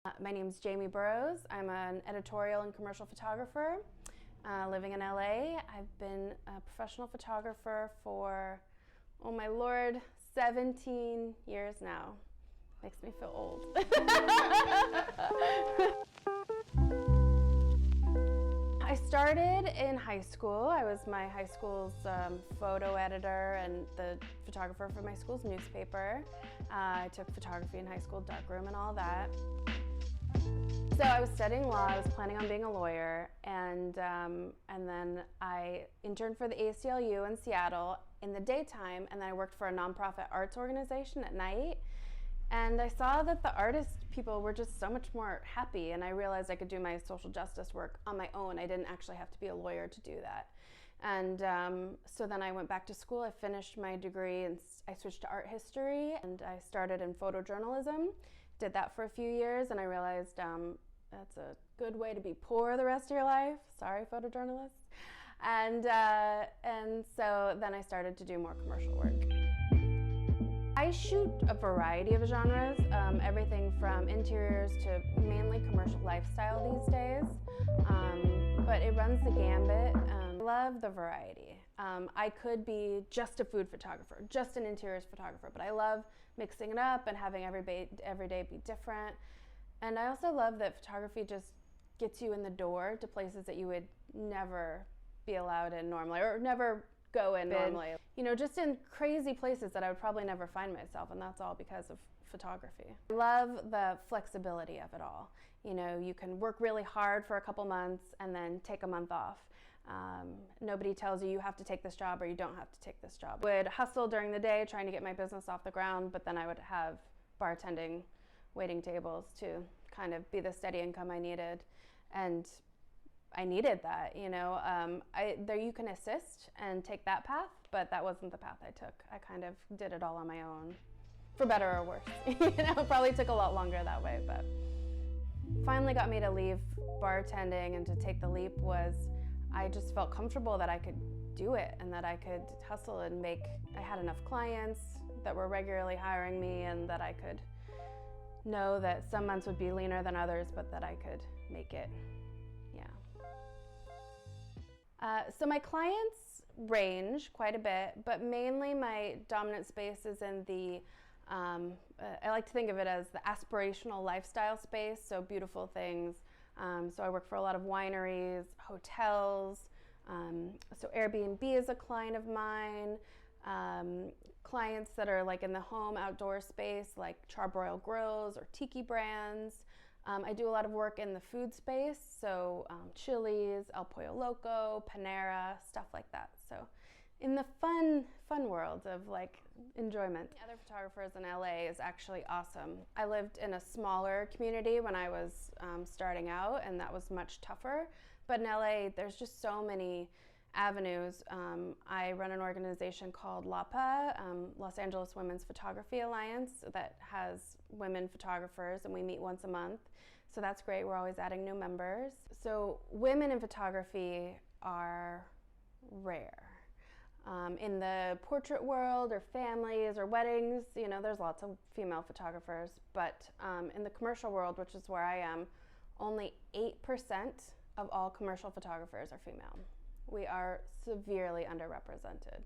My name is Jayme Burrows. I'm an editorial and commercial photographer living in LA. I've been a professional photographer for, oh my lord, 17 years now. Makes me feel old. I started in high school. I was my high school's photo editor and the photographer for my school's newspaper. I took photography in high school, darkroom and all that. So I was studying law. I was planning on being a lawyer, and then I interned for the ACLU in Seattle in the daytime, and then I worked for a nonprofit arts organization at night. And I saw that the artist people were just so much more happy, and I realized I could do my social justice work on my own. I didn't actually have to be a lawyer to do that. And so then I went back to school. I finished my degree and I switched to art history, and I started in photojournalism. Did that for a few years, and I realized that's a good way to be poor the rest of your life. Sorry, photojournalists. And so then I started to do more commercial work. I shoot a variety of genres, everything from interiors to mainly commercial lifestyle these days, but it runs the gambit. I love the variety. I could be just a food photographer, just an interiors photographer, but I love mixing it up and having every day be different. And I also love that photography just gets you in the door to places that you would never be allowed in normally, or never go in normally. You know, just in crazy places that I would probably never find myself, and that's all because of photography. I love the flexibility of it all. You know, you can work really hard for a couple months and then take a month off. Nobody tells you have to take this job or you don't have to take this job. I would hustle during the day trying to get my business off the ground, but then I would have bartending, waiting tables to kind of be the steady income I needed. And I needed that, you know. There you can assist and take that path, but that wasn't the path I took. I kind of did it all on my own, for better or worse. You know, probably took a lot longer that way, but finally got me to leave bartending and to take the leap was I just felt comfortable that I could do it and that I could hustle and I had enough clients that were regularly hiring me, and that I could know that some months would be leaner than others, but that I could make it. So my clients range quite a bit, but mainly my dominant space is in the, I like to think of it as the aspirational lifestyle space, so beautiful things. So I work for a lot of wineries, hotels, so Airbnb is a client of mine, clients that are like in the home outdoor space like Charbroil Grills or Tiki Brands. I do a lot of work in the food space, so Chili's, El Pollo Loco, Panera, stuff like that. So in the fun world of like enjoyment. The other photographers in LA is actually awesome. I lived in a smaller community when I was starting out, and that was much tougher. But in LA, there's just so many avenues. I run an organization called LAPA, Los Angeles Women's Photography Alliance, that has women photographers, and we meet once a month. So that's great. We're always adding new members. So women in photography are rare. In the portrait world or families or weddings, you know, there's lots of female photographers, but in the commercial world, which is where I am, only 8% of all commercial photographers are female. We are severely underrepresented.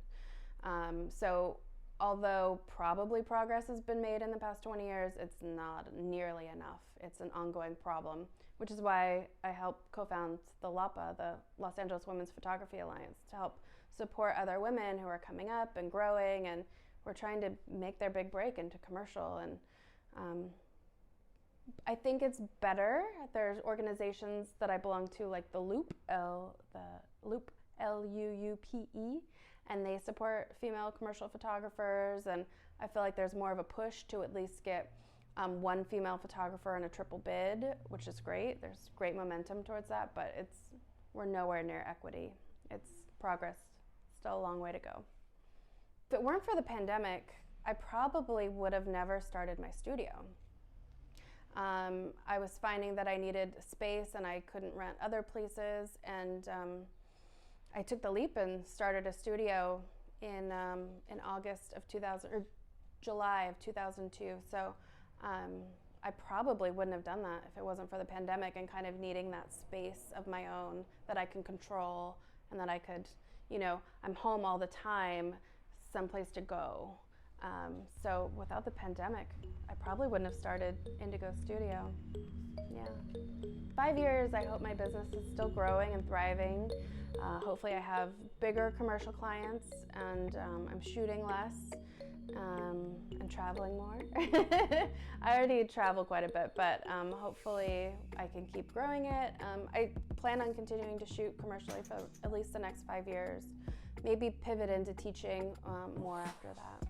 So although probably progress has been made in the past 20 years, it's not nearly enough. It's an ongoing problem, which is why I helped co-found the LAPA, the Los Angeles Women's Photography Alliance, to help support other women who are coming up and growing, and we're trying to make their big break into commercial. And I think it's better. There's organizations that I belong to, like the Loop, L-U-U-P-E, and they support female commercial photographers, and I feel like there's more of a push to at least get one female photographer in a triple bid, which is great. There's great momentum towards that, but we're nowhere near equity. It's progress, still a long way to go. If it weren't for the pandemic, I probably would have never started my studio. I was finding that I needed space and I couldn't rent other places, and I took the leap and started a studio in August of 2000, or July of 2002. So I probably wouldn't have done that if it wasn't for the pandemic and kind of needing that space of my own that I can control and that I could, I'm home all the time, someplace to go. So without the pandemic, I probably wouldn't have started Indigo Studio. Yeah. 5 years, I hope my business is still growing and thriving. Hopefully I have bigger commercial clients and I'm shooting less and traveling more. I already travel quite a bit, but hopefully I can keep growing it. I plan on continuing to shoot commercially for at least the next 5 years. Maybe pivot into teaching more after that.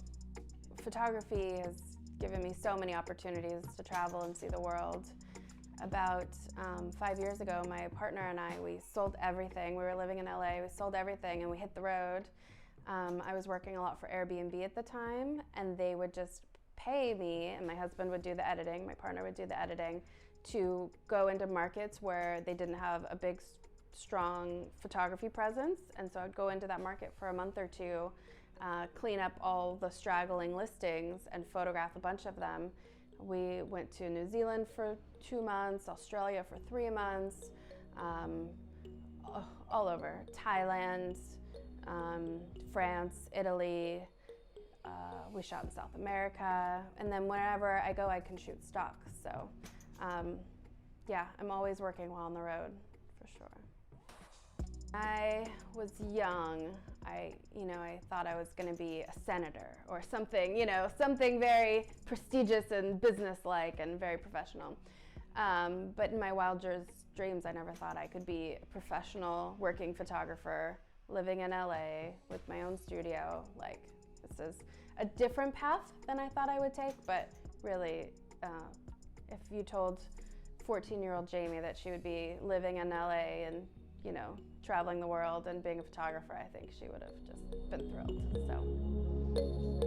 Photography has given me so many opportunities to travel and see the world. About 5 years ago, my partner and I, we sold everything. We were living in LA, we sold everything and we hit the road. I was working a lot for Airbnb at the time, and they would just pay me, and my husband would do the editing, my partner would do the editing, to go into markets where they didn't have a big, strong photography presence. And so I'd go into that market for a month or two, clean up all the straggling listings and photograph a bunch of them. We went to New Zealand for 2 months, Australia for 3 months, all over, Thailand, France, Italy, we shot in South America, and then whenever I go I can shoot stock. So yeah, I'm always working while on the road, for sure. I was young. I thought I was going to be a senator or something, something very prestigious and business-like and very professional. But in my wildest dreams, I never thought I could be a professional working photographer living in LA with my own studio. Like, this is a different path than I thought I would take, but really, if you told 14-year-old Jayme that she would be living in LA and, traveling the world and being a photographer, I think she would have just been thrilled. So.